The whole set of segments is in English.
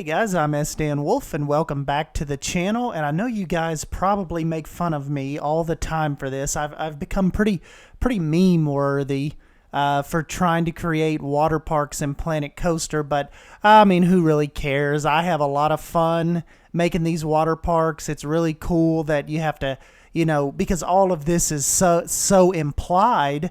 guys, I'm Dan Wolf and welcome back to the channel. And I know you guys probably make fun of me all the time for this. I've become pretty meme worthy for trying to create water parks in Planet Coaster, but I mean, who really cares? I have a lot of fun making these water parks. It's really cool that you have to, because all of this is so implied.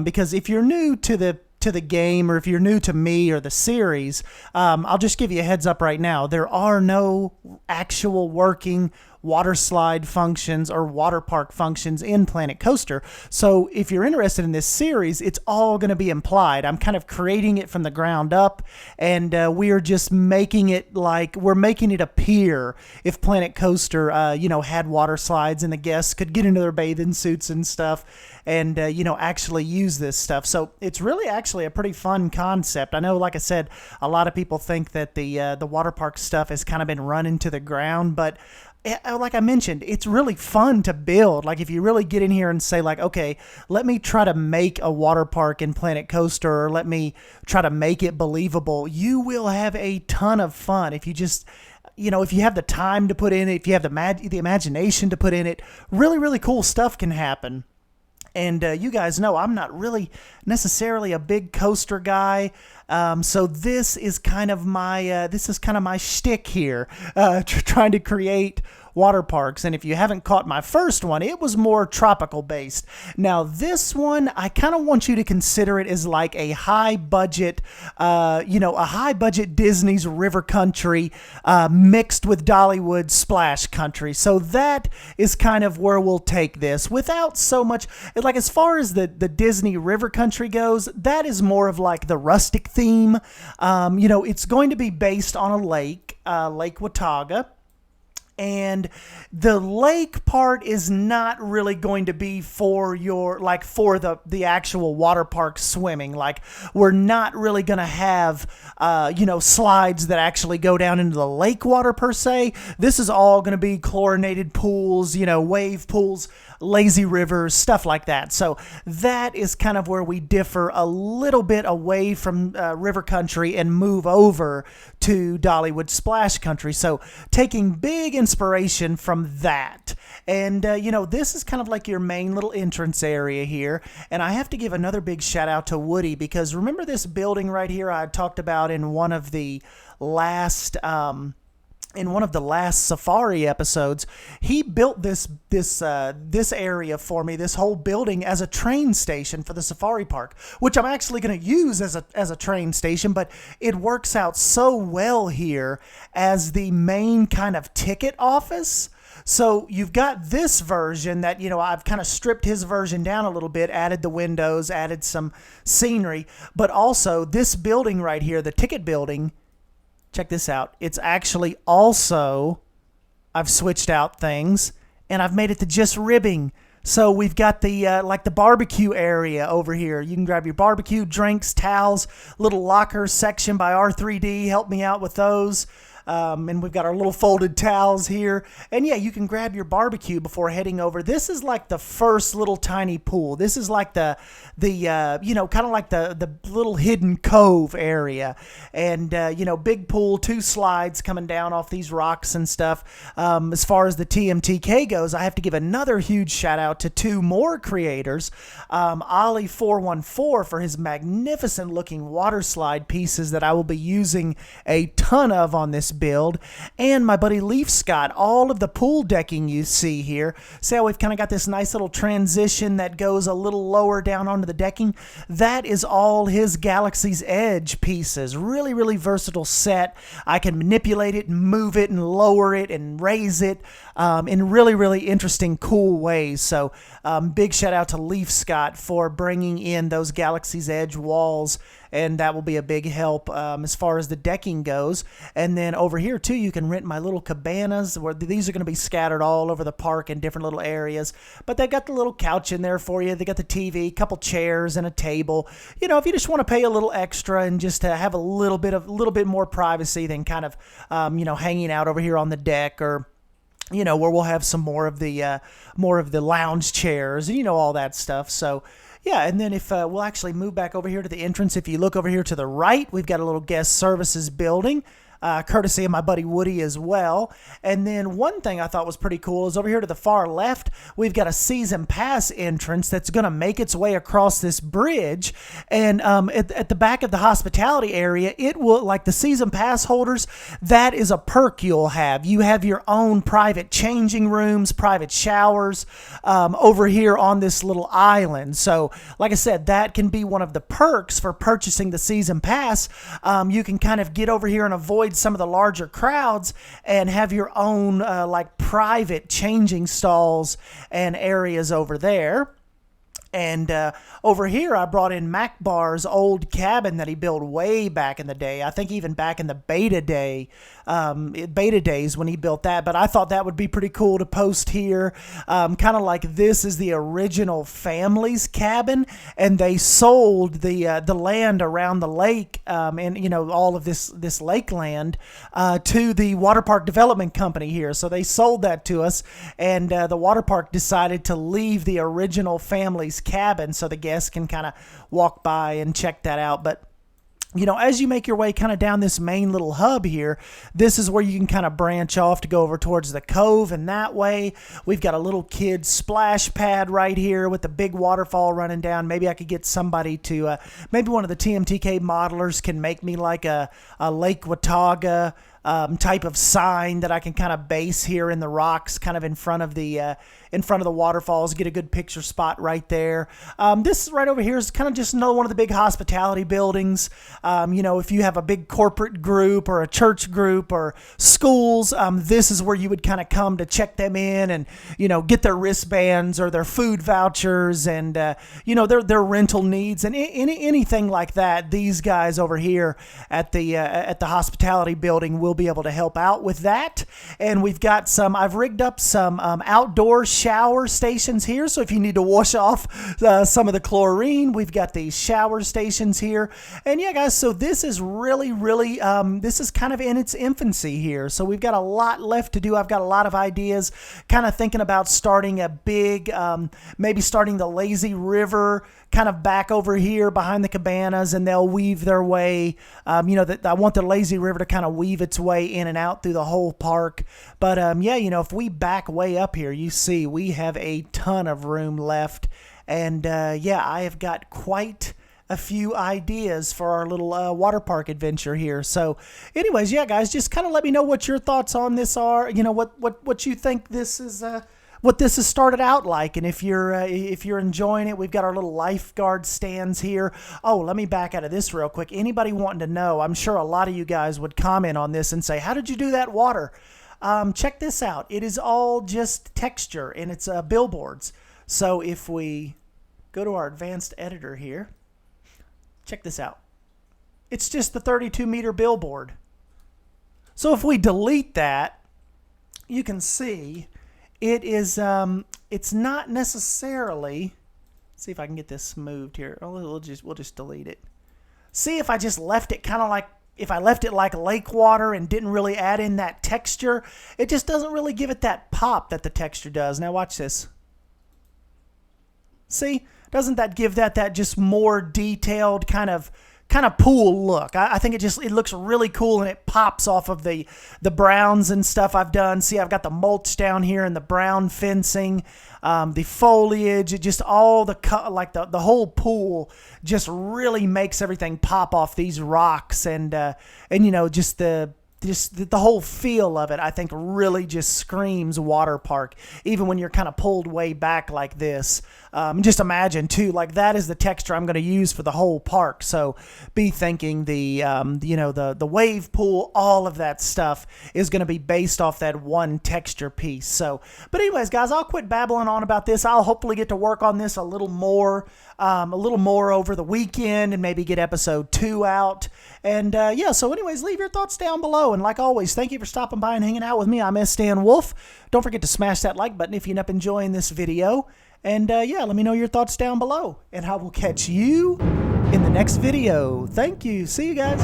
Because if you're new to the game, or if you're new to me or the series, I'll just give you a heads up right now. There are no actual working water slide functions or water park functions in Planet Coaster. So if you're interested in this series, it's all going to be implied. I'm kind of creating it from the ground up, and we are just making it like we're making it appear if Planet Coaster, had water slides and the guests could get into their bathing suits and stuff and, actually use this stuff. So it's really actually a pretty fun concept. I know, like I said, a lot of people think that the water park stuff has kind of been run into the ground, but like I mentioned, it's really fun to build. Like if you really get in here and say like, okay, let me try to make a water park in Planet Coaster, or let me try to make it believable, you will have a ton of fun if you just, if you have the time to put in it, if you have the imagination to put in it, really cool stuff can happen. And you guys know I'm not really necessarily a big coaster guy, so this is kind of my shtick here, trying to create water parks. And if you haven't caught my first one, it was more tropical based. Now this one, I kind of want you to consider it as like a high budget, Disney's River Country mixed with Dollywood Splash Country. So that is kind of where we'll take this without so much, like as far as the Disney River Country goes, that is more of like the rustic theme. It's going to be based on a lake, Lake Watauga. And the lake part is not really going to be for the actual water park swimming. Like we're not really going to have, slides that actually go down into the lake water per se. This is all going to be chlorinated pools, wave pools, lazy rivers, stuff like that. So that is kind of where we differ a little bit away from River Country and move over to Dollywood Splash Country. So taking big inspiration from that. And, this is kind of like your main little entrance area here. And I have to give another big shout out to Woody, because remember this building right here I talked about in one of the last safari episodes. He built this area for me, this whole building, as a train station for the safari park, which I'm actually going to use as a train station, but it works out so well here as the main kind of ticket office. So you've got this version that, I've kind of stripped his version down a little bit, added the windows, added some scenery, but also this building right here, the ticket building. Check this out. It's actually also, I've switched out things and I've made it to just ribbing. So we've got the the barbecue area over here. You can grab your barbecue, drinks, towels, little locker section by R3D. Help me out with those. And we've got our little folded towels here. And yeah, you can grab your barbecue before heading over. This is like the first little tiny pool. This is like the kind of like the little hidden cove area. And, big pool, 2 slides coming down off these rocks and stuff. As far as the TMTK goes, I have to give another huge shout out to 2 more creators. Ollie414 for his magnificent looking water slide pieces that I will be using a ton of on this build, and my buddy Leaf Scott. All of the pool decking you see here. See how we've kind of got this nice little transition that goes a little lower down onto the decking? That is all his Galaxy's Edge pieces. Really versatile set. I can manipulate it and move it and lower it and raise it in really interesting, cool ways. So big shout out to Leaf Scott for bringing in those Galaxy's Edge walls, and that will be a big help as far as the decking goes. And then over here too, you can rent my little cabanas, where these are going to be scattered all over the park in different little areas, but they got the little couch in there for you. They got the TV, a couple chairs, and a table. If you just want to pay a little extra and just have a little bit more privacy than kind of hanging out over here on the deck, or where we'll have some more of the lounge chairs, all that stuff. So yeah, and then if we'll actually move back over here to the entrance. If you look over here to the right, we've got a little guest services building. courtesy of my buddy Woody as well. And then one thing I thought was pretty cool is over here to the far left, we've got a season pass entrance that's going to make its way across this bridge. And at the back of the hospitality area, it will, like the season pass holders, that is a perk you'll have. You have your own private changing rooms, private showers over here on this little island. So like I said, that can be one of the perks for purchasing the season pass. You can kind of get over here and avoid some of the larger crowds and have your own like private changing stalls and areas over there. And over here, I brought in Mac Bar's old cabin that he built way back in the day. I think even back in the beta days when he built that. But I thought that would be pretty cool to post here. Kind of like this is the original family's cabin, and they sold the land around the lake and all of this lake land to the water park development company here. So they sold that to us, and the water park decided to leave the original family's cabin so the guests can kind of walk by and check that out. But as you make your way kind of down this main little hub here, this is where you can kind of branch off to go over towards the cove, and that way we've got a little kid splash pad right here with the big waterfall running down. Maybe I could get somebody to, maybe one of the TMTK modelers can make me like a Lake Watauga type of sign that I can kind of base here in the rocks, kind of in front of the waterfalls, get a good picture spot right there. This right over here is kind of just another one of the big hospitality buildings. If you have a big corporate group or a church group or schools, this is where you would kind of come to check them in and, get their wristbands or their food vouchers and, their rental needs and anything like that. These guys over here at the hospitality building will be able to help out with that. And we've got I've rigged up some outdoor shower stations here. So if you need to wash off some of the chlorine, we've got these shower stations here. And yeah, guys, so this is really, this is kind of in its infancy here. So we've got a lot left to do. I've got a lot of ideas, kind of thinking about starting a big, maybe starting the lazy river kind of back over here behind the cabanas, and they'll weave their way. I want the lazy river to kind of weave its way in and out through the whole park. But if we back way up here, you see we have a ton of room left. And I have got quite a few ideas for our little water park adventure here. So anyways, yeah, guys, just kind of let me know what your thoughts on this are. What you think this is, what this has started out like, and if you're enjoying it. We've got our little lifeguard stands here. Oh, let me back out of this real quick. Anybody wanting to know, I'm sure a lot of you guys would comment on this and say, how did you do that water? Check this out. It is all just texture, and it's billboards. So if we go to our advanced editor here, check this out. It's just the 32-meter billboard. So if we delete that, you can see it is, it's not necessarily, let's see if I can get this moved here. Oh, we'll just delete it. See, if I just left it kind of like, if I left it like lake water and didn't really add in that texture, it just doesn't really give it that pop that the texture does. Now watch this. See, doesn't that give that just more detailed kind of pool look? I think it looks really cool, and it pops off of the browns and stuff I've done. See, I've got the mulch down here and the brown fencing, the foliage, it just all the whole pool just really makes everything pop off these rocks, and just the whole feel of it, I think, really just screams water park, even when you're kind of pulled way back like this. Just imagine, too, like that is the texture I'm going to use for the whole park. So be thinking the wave pool, all of that stuff is going to be based off that one texture piece. So, but anyways, guys, I'll quit babbling on about this. I'll hopefully get to work on this a little more over the weekend and maybe get episode 2 out. And so anyways, leave your thoughts down below. And like always, thank you for stopping by and hanging out with me. I'm S. Dan Wolf. Don't forget to smash that like button if you end up enjoying this video. And let me know your thoughts down below. And I will catch you in the next video. Thank you. See you guys.